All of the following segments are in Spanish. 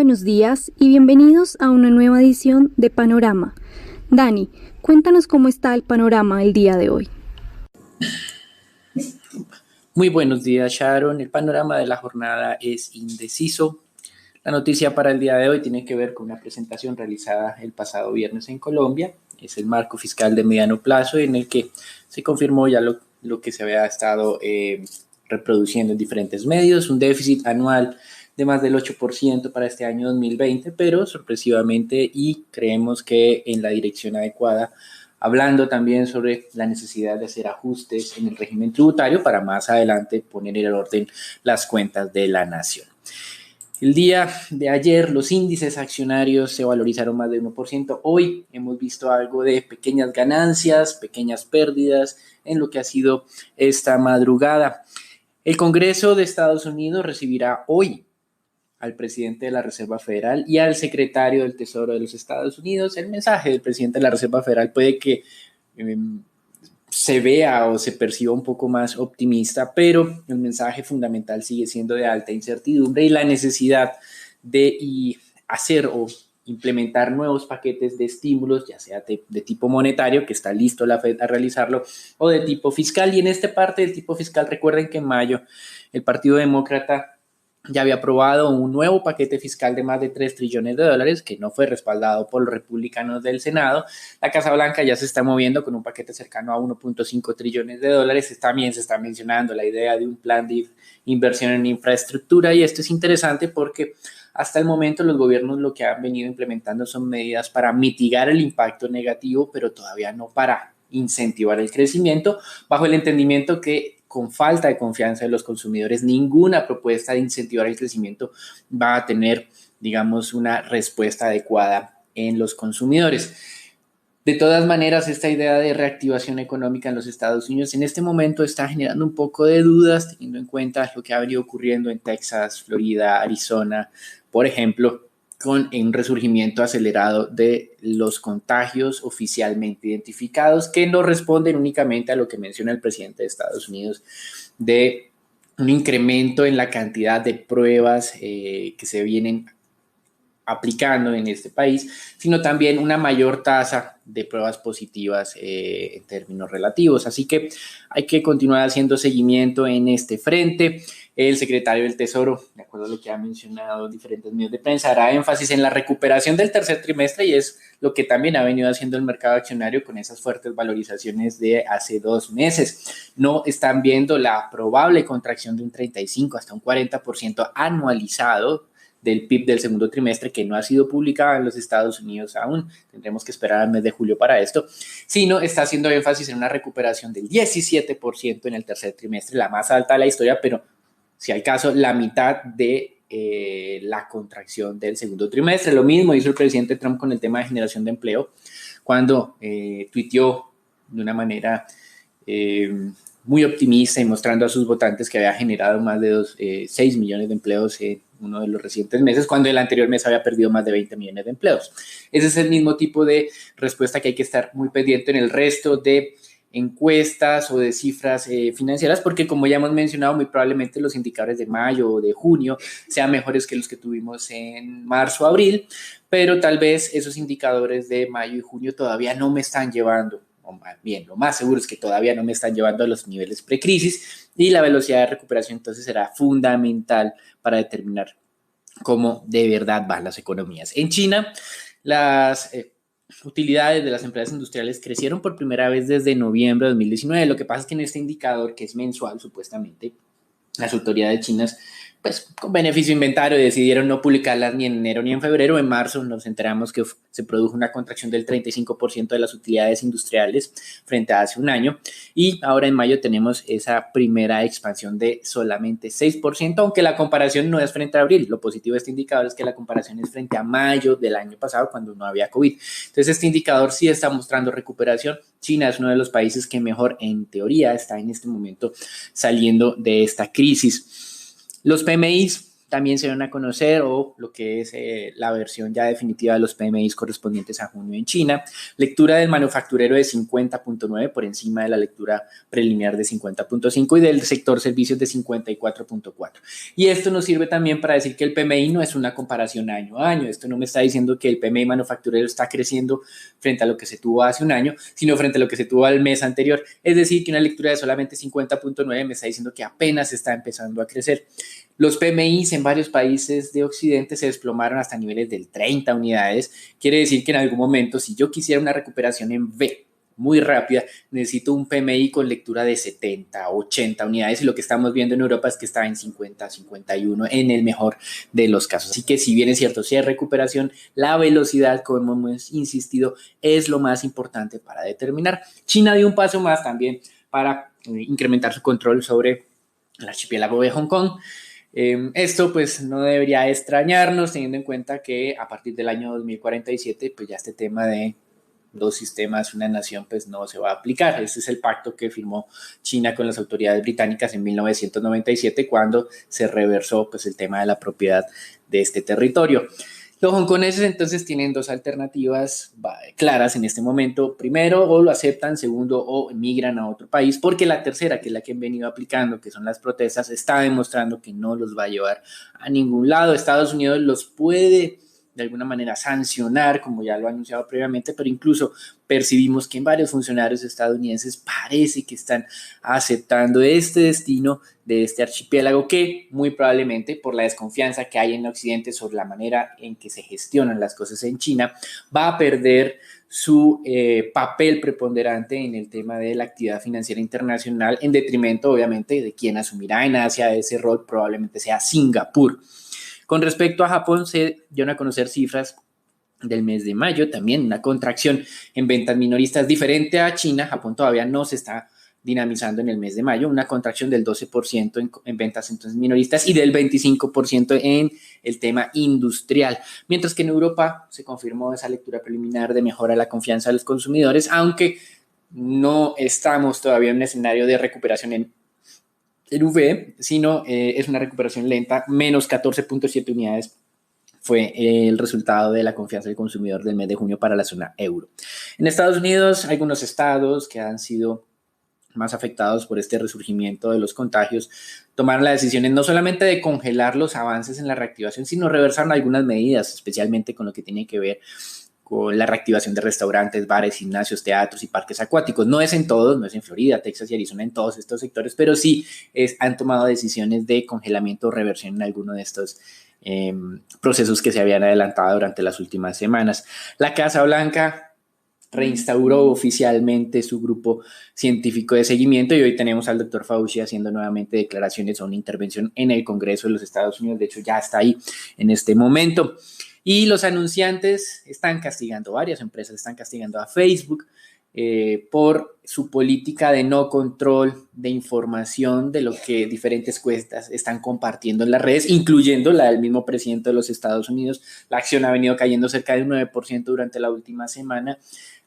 buenos días y bienvenidos a una nueva edición de Panorama. Dani, cuéntanos cómo está el panorama el día de hoy. Muy buenos días, Sharon. El panorama de la jornada es indeciso. La noticia para el día de hoy tiene que ver con una presentación realizada el pasado viernes en Colombia. Es el marco fiscal de mediano plazo en el que se confirmó ya lo que se había estado reproduciendo en diferentes medios, un déficit anual de más del 8% para este año 2020, pero sorpresivamente y creemos que en la dirección adecuada, hablando también sobre la necesidad de hacer ajustes en el régimen tributario para más adelante poner en orden las cuentas de la nación. El día de ayer los índices accionarios se valorizaron más de 1%. Hoy hemos visto algo de pequeñas ganancias, pequeñas pérdidas en lo que ha sido esta madrugada. El Congreso de Estados Unidos recibirá hoy al presidente de la Reserva Federal y al secretario del Tesoro de los Estados Unidos. El mensaje del presidente de la Reserva Federal puede que se vea o se perciba un poco más optimista, pero el mensaje fundamental sigue siendo de alta incertidumbre y la necesidad de hacer o implementar nuevos paquetes de estímulos, ya sea de tipo monetario, que está listo la Fed a realizarlo, o de tipo fiscal. Y en esta parte del tipo fiscal, recuerden que en mayo el Partido Demócrata ya había aprobado un nuevo paquete fiscal de más de $3 trillones que no fue respaldado por los republicanos del Senado. La Casa Blanca ya se está moviendo con un paquete cercano a $1.5 trillones. También se está mencionando la idea de un plan de inversión en infraestructura, y esto es interesante porque hasta el momento los gobiernos lo que han venido implementando son medidas para mitigar el impacto negativo, pero todavía no para incentivar el crecimiento, bajo el entendimiento que con falta de confianza de los consumidores, ninguna propuesta de incentivar el crecimiento va a tener, digamos, una respuesta adecuada en los consumidores. De todas maneras, esta idea de reactivación económica en los Estados Unidos en este momento está generando un poco de dudas, teniendo en cuenta lo que ha venido ocurriendo en Texas, Florida, Arizona, por ejemplo, con un resurgimiento acelerado de los contagios oficialmente identificados, que no responden únicamente a lo que menciona el presidente de Estados Unidos de un incremento en la cantidad de pruebas que se vienen aplicando en este país, sino también una mayor tasa de pruebas positivas en términos relativos. Así que hay que continuar haciendo seguimiento en este frente. El secretario del Tesoro, de acuerdo a lo que ha mencionado diferentes medios de prensa, hará énfasis en la recuperación del tercer trimestre, y es lo que también ha venido haciendo el mercado accionario con esas fuertes valorizaciones de hace 2 meses. No están viendo la probable contracción de un 35 hasta un 40% anualizado del PIB del segundo trimestre, que no ha sido publicado en los Estados Unidos aún. Tendremos que esperar al mes de julio para esto, sino está haciendo énfasis en una recuperación del 17% en el tercer trimestre, la más alta de la historia, pero si al caso, la mitad de la contracción del segundo trimestre. Lo mismo hizo el presidente Trump con el tema de generación de empleo, cuando tuiteó de una manera muy optimista y mostrando a sus votantes que había generado más de 6 millones de empleos en uno de los recientes meses, cuando el anterior mes había perdido más de 20 millones de empleos. Ese es el mismo tipo de respuesta que hay que estar muy pendiente en el resto de encuestas o de cifras financieras, porque como ya hemos mencionado, muy probablemente los indicadores de mayo o de junio sean mejores que los que tuvimos en marzo o abril, pero tal vez esos indicadores de mayo y junio todavía no me están llevando, o más bien, lo más seguro es que todavía no me están llevando a los niveles precrisis, y la velocidad de recuperación entonces será fundamental para determinar cómo de verdad van las economías. En China, las utilidades de las empresas industriales crecieron por primera vez desde noviembre de 2019. Lo que pasa es que en este indicador, que es mensual supuestamente, las autoridades chinas, pues con beneficio inventario, decidieron no publicarlas ni en enero ni en febrero. En marzo nos enteramos que se produjo una contracción del 35% de las utilidades industriales frente a hace un año, y ahora en mayo tenemos esa primera expansión de solamente 6%, aunque la comparación no es frente a abril. Lo positivo de este indicador es que la comparación es frente a mayo del año pasado, cuando no había COVID. Entonces este indicador sí está mostrando recuperación. China es uno de los países que mejor, en teoría, está en este momento saliendo de esta crisis. Los PMIs también se van a conocer o lo que es la versión ya definitiva de los PMIs correspondientes a junio en China. Lectura del manufacturero de 50.9 por encima de la lectura preliminar de 50.5 y del sector servicios de 54.4. Y esto nos sirve también para decir que el PMI no es una comparación año a año. Esto no me está diciendo que el PMI manufacturero está creciendo frente a lo que se tuvo hace un año, sino frente a lo que se tuvo al mes anterior. Es decir, que una lectura de solamente 50.9 me está diciendo que apenas está empezando a crecer. Los PMIs en varios países de Occidente se desplomaron hasta niveles del 30 unidades. Quiere decir que en algún momento, si yo quisiera una recuperación en V muy rápida, necesito un PMI con lectura de 70, 80 unidades y lo que estamos viendo en Europa es que está en 50, 51 en el mejor de los casos. Así que si bien es cierto, si hay recuperación, la velocidad, como hemos insistido, es lo más importante para determinar. China dio un paso más también para incrementar su control sobre el archipiélago de Hong Kong. Esto pues no debería extrañarnos teniendo en cuenta que a partir del año 2047 pues ya este tema de dos sistemas, una nación, pues no se va a aplicar. Este es el pacto que firmó China con las autoridades británicas en 1997 cuando se reversó pues el tema de la propiedad de este territorio. Los hongkoneses entonces tienen dos alternativas claras en este momento. Primero, o lo aceptan. Segundo, o emigran a otro país. Porque la tercera, que es la que han venido aplicando, que son las protestas, está demostrando que no los va a llevar a ningún lado. Estados Unidos los puede de alguna manera sancionar, como ya lo ha anunciado previamente, pero incluso percibimos que en varios funcionarios estadounidenses parece que están aceptando este destino de este archipiélago que muy probablemente por la desconfianza que hay en Occidente sobre la manera en que se gestionan las cosas en China, va a perder su papel preponderante en el tema de la actividad financiera internacional en detrimento obviamente de quien asumirá en Asia ese rol, probablemente sea Singapur. Con respecto a Japón, se dieron a conocer cifras del mes de mayo, también una contracción en ventas minoristas diferente a China. Japón todavía no se está dinamizando en el mes de mayo, una contracción del 12% en ventas entonces minoristas y del 25% en el tema industrial, mientras que en Europa se confirmó esa lectura preliminar de mejora de la confianza de los consumidores, aunque no estamos todavía en un escenario de recuperación en V, sino es una recuperación lenta, menos 14.7 unidades fue el resultado de la confianza del consumidor del mes de junio para la zona euro. En Estados Unidos, algunos estados que han sido más afectados por este resurgimiento de los contagios tomaron las decisiones no solamente de congelar los avances en la reactivación, sino reversaron algunas medidas, especialmente con lo que tiene que ver con la reactivación de restaurantes, bares, gimnasios, teatros y parques acuáticos. No es en todos, no es en Florida, Texas y Arizona, en todos estos sectores, pero sí han tomado decisiones de congelamiento o reversión en alguno de estos procesos que se habían adelantado durante las últimas semanas. La Casa Blanca reinstauró oficialmente su grupo científico de seguimiento y hoy tenemos al doctor Fauci haciendo nuevamente declaraciones o una intervención en el Congreso de los Estados Unidos. De hecho, ya está ahí en este momento. Y los anunciantes están castigando, varias empresas están castigando a Facebook por su política de no control de información de lo que diferentes cuentas están compartiendo en las redes, incluyendo la del mismo presidente de los Estados Unidos. La acción ha venido cayendo cerca de un 9% durante la última semana.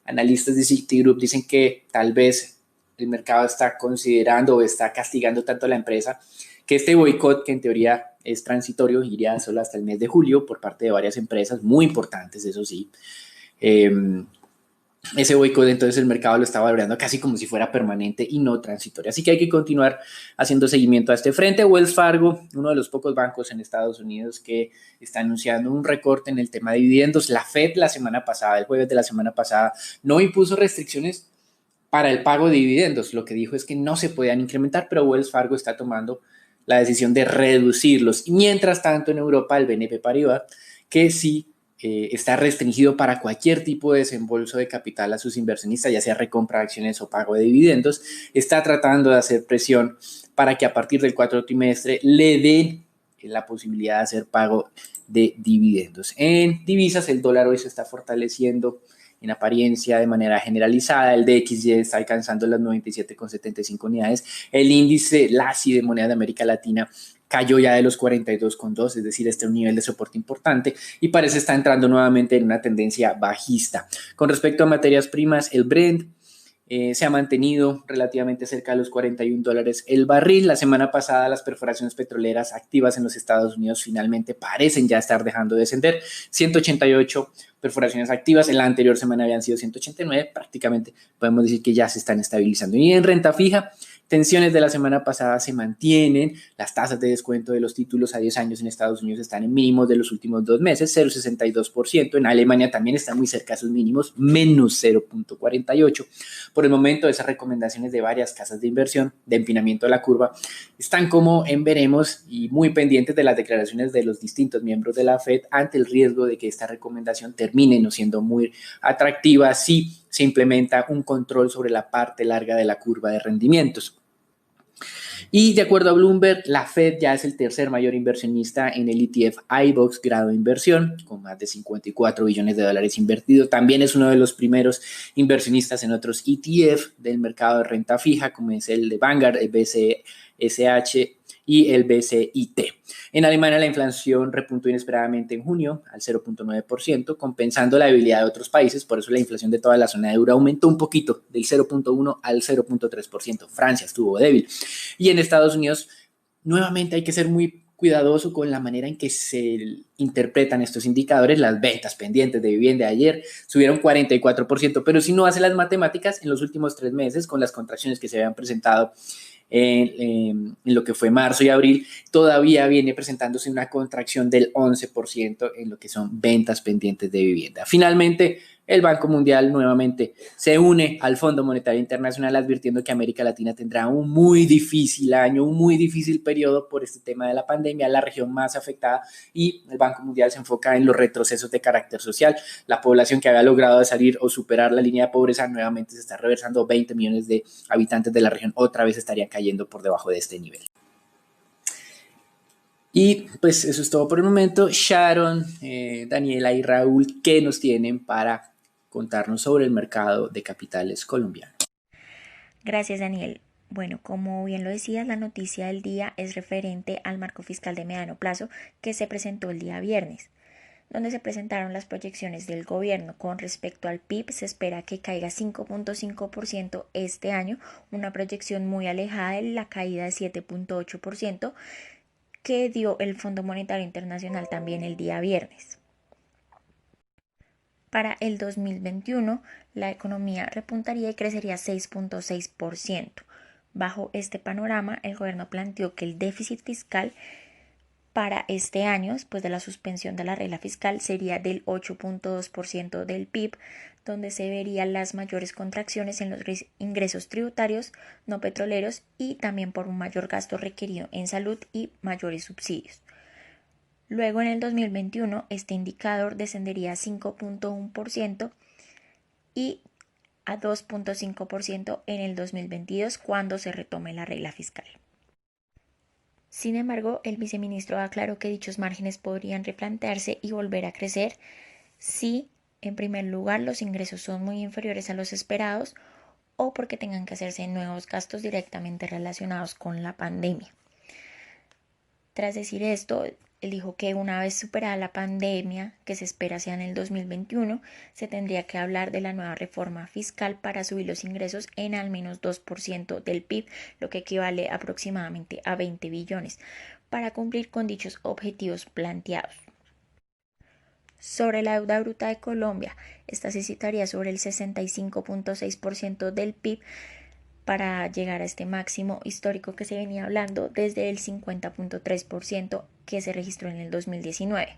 Analistas de Citigroup dicen que tal vez el mercado está considerando o está castigando tanto a la empresa que este boicot, que en teoría es transitorio, iría solo hasta el mes de julio por parte de varias empresas muy importantes, eso sí. Ese boicot, entonces el mercado lo está valorando casi como si fuera permanente y no transitorio. Así que hay que continuar haciendo seguimiento a este frente. Wells Fargo, uno de los pocos bancos en Estados Unidos que está anunciando un recorte en el tema de dividendos. La Fed la semana pasada, el jueves de la semana pasada, no impuso restricciones para el pago de dividendos. Lo que dijo es que no se podían incrementar, pero Wells Fargo está tomando la decisión de reducirlos. Y mientras tanto, en Europa, el BNP Paribas, que sí está restringido para cualquier tipo de desembolso de capital a sus inversionistas, ya sea recompra de acciones o pago de dividendos, está tratando de hacer presión para que a partir del cuarto trimestre le den la posibilidad de hacer pago de dividendos. En divisas, el dólar hoy se está fortaleciendo en apariencia de manera generalizada. El DXY está alcanzando las 97,75 unidades. El índice LASI de moneda de América Latina cayó ya de los 42,2, es decir, este es un nivel de soporte importante y parece estar entrando nuevamente en una tendencia bajista. Con respecto a materias primas, el Brent se ha mantenido relativamente cerca de los $41 el barril. La semana pasada las perforaciones petroleras activas en los Estados Unidos finalmente parecen ya estar dejando de descender. 188 perforaciones activas, en la anterior semana habían sido 189, prácticamente podemos decir que ya se están estabilizando. Y en renta fija, tensiones de la semana pasada se mantienen, las tasas de descuento de los títulos a 10 años en Estados Unidos están en mínimos de los últimos 2 meses, 0,62%, en Alemania también está muy cerca de sus mínimos, menos 0,48%. Por el momento, esas recomendaciones de varias casas de inversión de empinamiento de la curva están como en veremos y muy pendientes de las declaraciones de los distintos miembros de la Fed ante el riesgo de que esta recomendación termine no siendo muy atractiva si se implementa un control sobre la parte larga de la curva de rendimientos. Y de acuerdo a Bloomberg, la Fed ya es el tercer mayor inversionista en el ETF iBoxx grado de inversión, con más de $54 billones invertidos. También es uno de los primeros inversionistas en otros ETF del mercado de renta fija, como es el de Vanguard, el BCSH y el BCIT. En Alemania la inflación repuntó inesperadamente en junio al 0,9%, compensando la debilidad de otros países, por eso la inflación de toda la zona de euro aumentó un poquito, del 0,1 al 0,3%. Francia estuvo débil. Y en Estados Unidos, nuevamente hay que ser muy cuidadoso con la manera en que se interpretan estos indicadores. Las ventas pendientes de vivienda de ayer subieron 44%, pero si no hace las matemáticas, en los últimos 3 meses, con las contracciones que se habían presentado en lo que fue marzo y abril, todavía viene presentándose una contracción del 11% en lo que son ventas pendientes de vivienda. Finalmente, el Banco Mundial nuevamente se une al Fondo Monetario Internacional advirtiendo que América Latina tendrá un muy difícil año, un muy difícil periodo por este tema de la pandemia, la región más afectada, y el Banco Mundial se enfoca en los retrocesos de carácter social. La población que había logrado salir o superar la línea de pobreza nuevamente se está reversando. 20 millones de habitantes de la región otra vez estarían cayendo por debajo de este nivel. Y pues eso es todo por el momento. Sharon, Daniela y Raúl, ¿qué nos tienen para contarnos sobre el mercado de capitales colombiano? Gracias, Daniel. Bueno, como bien lo decías, la noticia del día es referente al marco fiscal de mediano plazo que se presentó el día viernes, donde se presentaron las proyecciones del gobierno. Con respecto al PIB, se espera que caiga 5,5% este año, una proyección muy alejada de la caída de 7,8% que dio el Fondo Monetario Internacional también el día viernes. Para el 2021, la economía repuntaría y crecería 6,6%. Bajo este panorama, el gobierno planteó que el déficit fiscal para este año, después de la suspensión de la regla fiscal, sería del 8,2% del PIB, donde se verían las mayores contracciones en los ingresos tributarios no petroleros y también por un mayor gasto requerido en salud y mayores subsidios. Luego, en el 2021, este indicador descendería a 5,1% y a 2,5% en el 2022, cuando se retome la regla fiscal. Sin embargo, el viceministro aclaró que dichos márgenes podrían replantearse y volver a crecer si, en primer lugar, los ingresos son muy inferiores a los esperados o porque tengan que hacerse nuevos gastos directamente relacionados con la pandemia. Tras decir esto, él dijo que una vez superada la pandemia, que se espera sea en el 2021, se tendría que hablar de la nueva reforma fiscal para subir los ingresos en al menos 2% del PIB, lo que equivale aproximadamente a 20 billones, para cumplir con dichos objetivos planteados. Sobre la deuda bruta de Colombia, esta se situaría sobre el 65,6% del PIB, para llegar a este máximo histórico que se venía hablando desde el 50,3% que se registró en el 2019.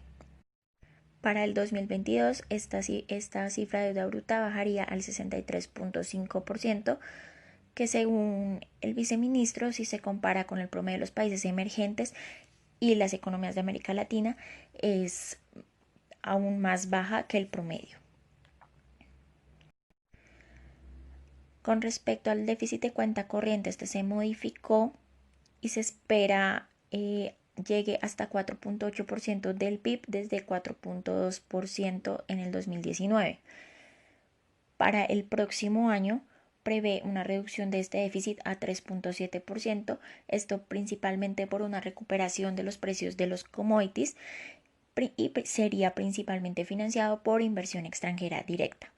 Para el 2022, esta cifra de deuda bruta bajaría al 63,5%, que según el viceministro, si se compara con el promedio de los países emergentes y las economías de América Latina, es aún más baja que el promedio. Con respecto al déficit de cuenta corriente, este se modificó y se espera llegue hasta 4,8% del PIB desde 4,2% en el 2019. Para el próximo año prevé una reducción de este déficit a 3,7%, esto principalmente por una recuperación de los precios de los commodities y sería principalmente financiado por inversión extranjera directa.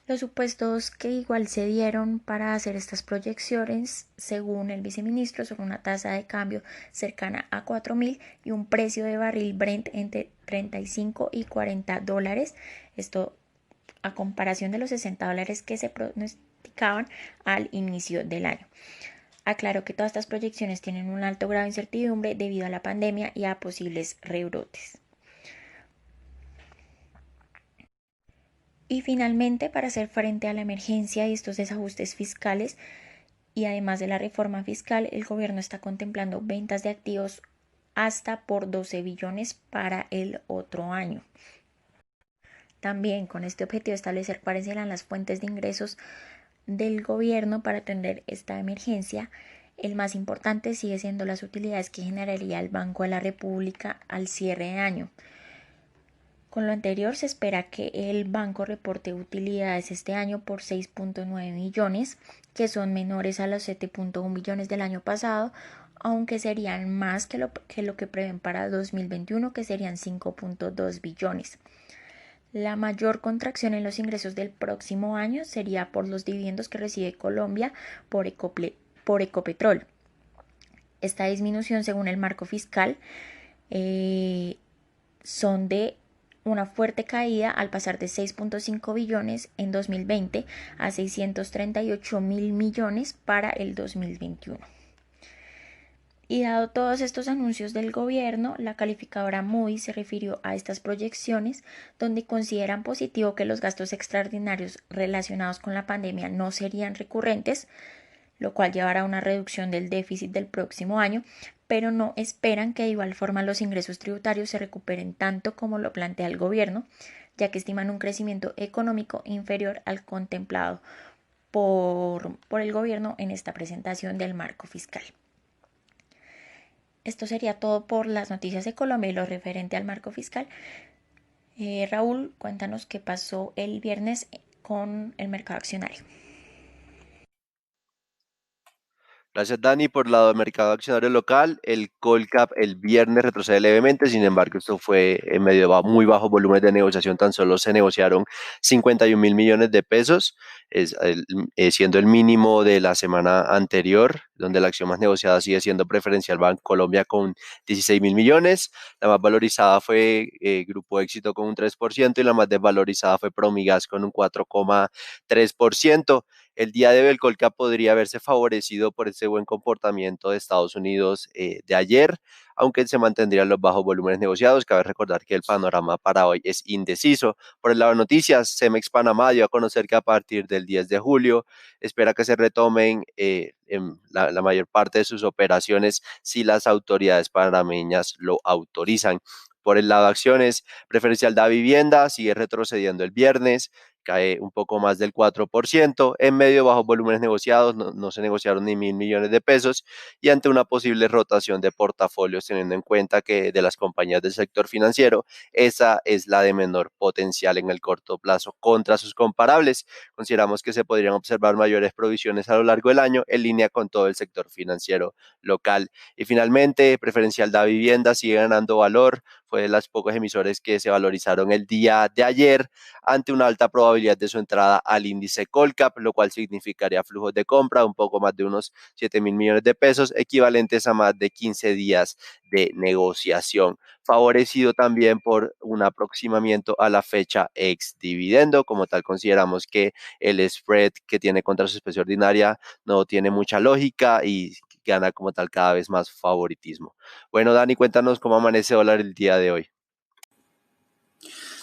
Los supuestos que igual se dieron para hacer estas proyecciones, según el viceministro, son una tasa de cambio cercana a 4.000 y un precio de barril Brent entre 35 y 40 dólares. Esto a comparación de los 60 dólares que se pronosticaban al inicio del año. Aclaro que todas estas proyecciones tienen un alto grado de incertidumbre debido a la pandemia y a posibles rebrotes. Y finalmente, para hacer frente a la emergencia y estos desajustes fiscales y además de la reforma fiscal, el gobierno está contemplando ventas de activos hasta por 12 billones para el otro año. También con este objetivo de establecer cuáles serán las fuentes de ingresos del gobierno para atender esta emergencia. El más importante sigue siendo las utilidades que generaría el Banco de la República al cierre de año. Con lo anterior, se espera que el banco reporte utilidades este año por 6.9 millones, que son menores a los 7.1 millones del año pasado, aunque serían más que lo que prevén para 2021, que serían 5.2 billones. La mayor contracción en los ingresos del próximo año sería por los dividendos que recibe Colombia por Ecopetrol. Esta disminución, según el marco fiscal, son de una fuerte caída al pasar de 6.5 billones en 2020 a 638.000 millones para el 2021. Y dado todos estos anuncios del gobierno, la calificadora Moody's se refirió a estas proyecciones, donde consideran positivo que los gastos extraordinarios relacionados con la pandemia no serían recurrentes, lo cual llevará a una reducción del déficit del próximo año, pero no esperan que de igual forma los ingresos tributarios se recuperen tanto como lo plantea el gobierno, ya que estiman un crecimiento económico inferior al contemplado por el gobierno en esta presentación del marco fiscal. Esto sería todo por las noticias de Colombia y lo referente al marco fiscal. Raúl, cuéntanos qué pasó el viernes con el mercado accionario. Gracias, Dani. Por el lado del mercado accionario local, el Colcap el viernes retrocede levemente, sin embargo, esto fue en medio de muy bajos volúmenes de negociación, tan solo se negociaron 51.000 millones de pesos, siendo el mínimo de la semana anterior, donde la acción más negociada sigue siendo Preferencial Bancolombia con 16.000 millones, la más valorizada fue Grupo Éxito con un 3% y la más desvalorizada fue Promigas con un 4,3%. El día de hoy el Colcap podría verse favorecido por ese buen comportamiento de Estados Unidos de ayer, aunque se mantendrían los bajos volúmenes negociados. Cabe recordar que el panorama para hoy es indeciso. Por el lado de noticias, Cemex Panamá dio a conocer que a partir del 10 de julio espera que se retomen en la mayor parte de sus operaciones si las autoridades panameñas lo autorizan. Por el lado de acciones, Preferencial da Vivienda sigue retrocediendo el viernes, cae un poco más del 4%, en medio de bajos volúmenes negociados, no se negociaron ni 1.000 millones de pesos, y ante una posible rotación de portafolios, teniendo en cuenta que de las compañías del sector financiero, esa es la de menor potencial en el corto plazo contra sus comparables. Consideramos que se podrían observar mayores provisiones a lo largo del año, en línea con todo el sector financiero local. Y finalmente, Preferencial da Vivienda sigue ganando valor, fue de las pocos emisores que se valorizaron el día de ayer, ante una alta probabilidad de su entrada al índice Colcap, lo cual significaría flujos de compra un poco más de unos 7.000 millones de pesos, equivalentes a más de 15 días de negociación, favorecido también por un aproximamiento a la fecha ex dividendo. Como tal, consideramos que el spread que tiene contra su especie ordinaria no tiene mucha lógica y gana como tal cada vez más favoritismo. Bueno, Dani, cuéntanos cómo amanece dólar el día de hoy.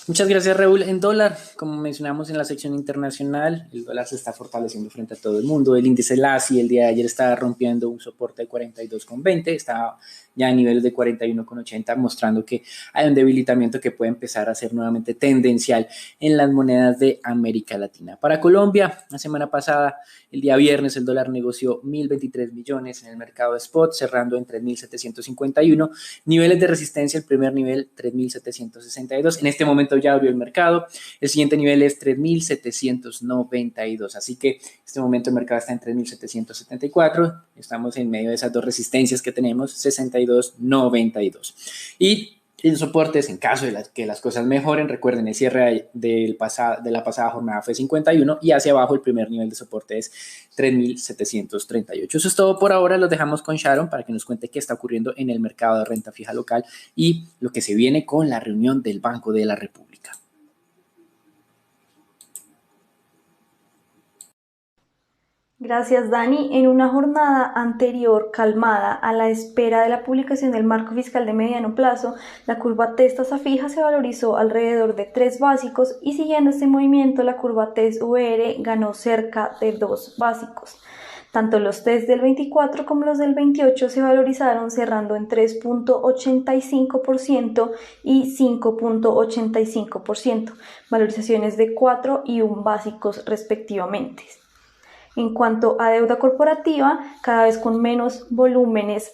Muchas gracias, Raúl. En dólar, como mencionamos en la sección internacional, el dólar se está fortaleciendo frente a todo el mundo. El índice LASI el día de ayer estaba rompiendo un soporte de 42,20, estaba ya a niveles de 41,80, mostrando que hay un debilitamiento que puede empezar a ser nuevamente tendencial en las monedas de América Latina. Para Colombia, la semana pasada, el día viernes, el dólar negoció 1.023 millones en el mercado de spot, cerrando en 3.751. Niveles de resistencia, el primer nivel, 3.762. En este momento ya abrió el mercado. El siguiente nivel es 3.792. Así que en este momento el mercado está en 3.774. Estamos en medio de esas dos resistencias que tenemos, 62.92. Y En soportes, en caso de que las cosas mejoren, recuerden, el cierre de la pasada jornada fue 51 y hacia abajo el primer nivel de soporte es 3.738. Eso es todo por ahora. Los dejamos con Sharon para que nos cuente qué está ocurriendo en el mercado de renta fija local y lo que se viene con la reunión del Banco de la República. Gracias, Dani. En una jornada anterior calmada a la espera de la publicación del marco fiscal de mediano plazo, la curva TES tasa fija se valorizó alrededor de 3 básicos y siguiendo este movimiento la curva TES VR ganó cerca de 2 básicos. Tanto los TES del 24 como los del 28 se valorizaron cerrando en 3.85% y 5.85%, valorizaciones de 4 y 1 básicos respectivamente. En cuanto a deuda corporativa, cada vez con menos volúmenes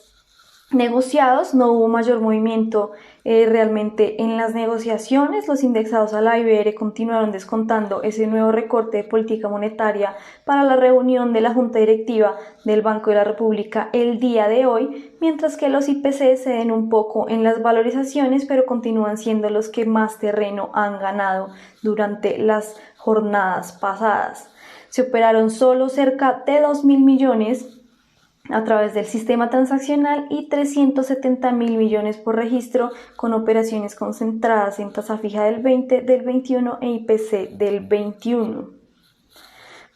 negociados, no hubo mayor movimiento realmente en las negociaciones. Los indexados a la IBR continuaron descontando ese nuevo recorte de política monetaria para la reunión de la Junta Directiva del Banco de la República el día de hoy, mientras que los IPC ceden un poco en las valorizaciones, pero continúan siendo los que más terreno han ganado durante las jornadas pasadas. Se operaron solo cerca de 2.000 millones a través del sistema transaccional y 370.000 millones por registro, con operaciones concentradas en tasa fija del 20, del 21 e IPC del 21.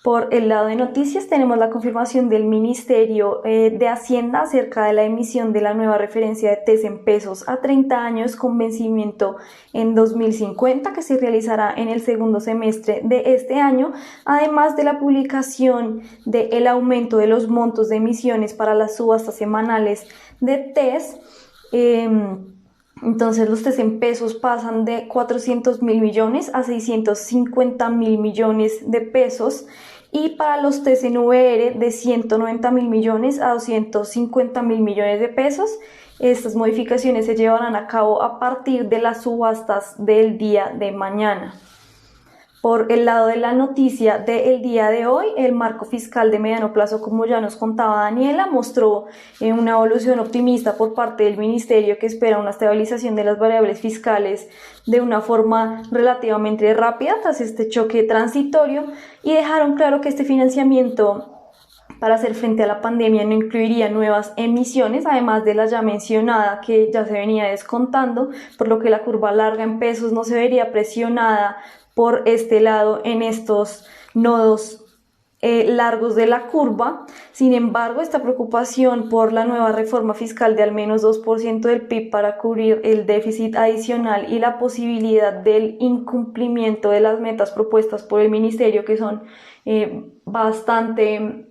Por el lado de noticias tenemos la confirmación del Ministerio de Hacienda acerca de la emisión de la nueva referencia de TES en pesos a 30 años con vencimiento en 2050 que se realizará en el segundo semestre de este año, además de la publicación del aumento de los montos de emisiones para las subastas semanales de TES. Entonces los TES en pesos pasan de 400.000 millones a 650.000 millones de pesos. Y para los TES en VR de 190.000 millones a 250.000 millones de pesos. Estas modificaciones se llevarán a cabo a partir de las subastas del día de mañana. Por el lado de la noticia del día de hoy, el marco fiscal de mediano plazo, como ya nos contaba Daniela, mostró una evolución optimista por parte del Ministerio, que espera una estabilización de las variables fiscales de una forma relativamente rápida tras este choque transitorio, y dejaron claro que este financiamiento para hacer frente a la pandemia no incluiría nuevas emisiones, además de la ya mencionada que ya se venía descontando, por lo que la curva larga en pesos no se vería presionada por este lado en estos nodos largos de la curva. Sin embargo, esta preocupación por la nueva reforma fiscal de al menos 2% del PIB para cubrir el déficit adicional y la posibilidad del incumplimiento de las metas propuestas por el Ministerio, que son bastante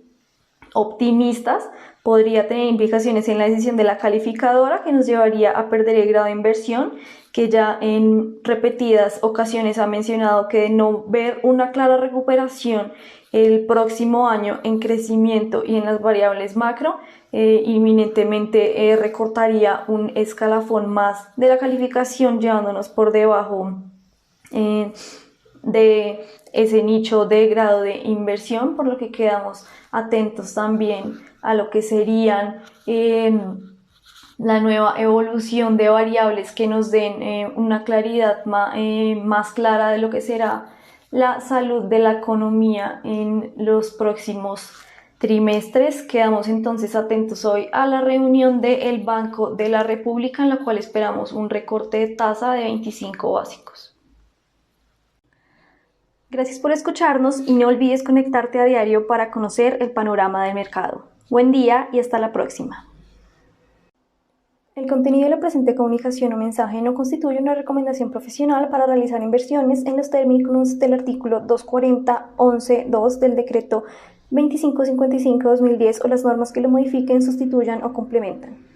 optimistas, podría tener implicaciones en la decisión de la calificadora, que nos llevaría a perder el grado de inversión, que ya en repetidas ocasiones ha mencionado que de no ver una clara recuperación el próximo año en crecimiento y en las variables macro, inminentemente recortaría un escalafón más de la calificación, llevándonos por debajo de ese nicho de grado de inversión, por lo que quedamos atentos también a lo que serían la nueva evolución de variables que nos den una claridad más clara de lo que será la salud de la economía en los próximos trimestres. Quedamos entonces atentos hoy a la reunión del Banco de la República, en la cual esperamos un recorte de tasa de 25 básicos. Gracias por escucharnos y no olvides conectarte a diario para conocer el panorama del mercado. Buen día y hasta la próxima. El contenido de la presente comunicación o mensaje no constituye una recomendación profesional para realizar inversiones en los términos del artículo 240.11.2 del decreto 2555/2010 o las normas que lo modifiquen, sustituyan o complementan.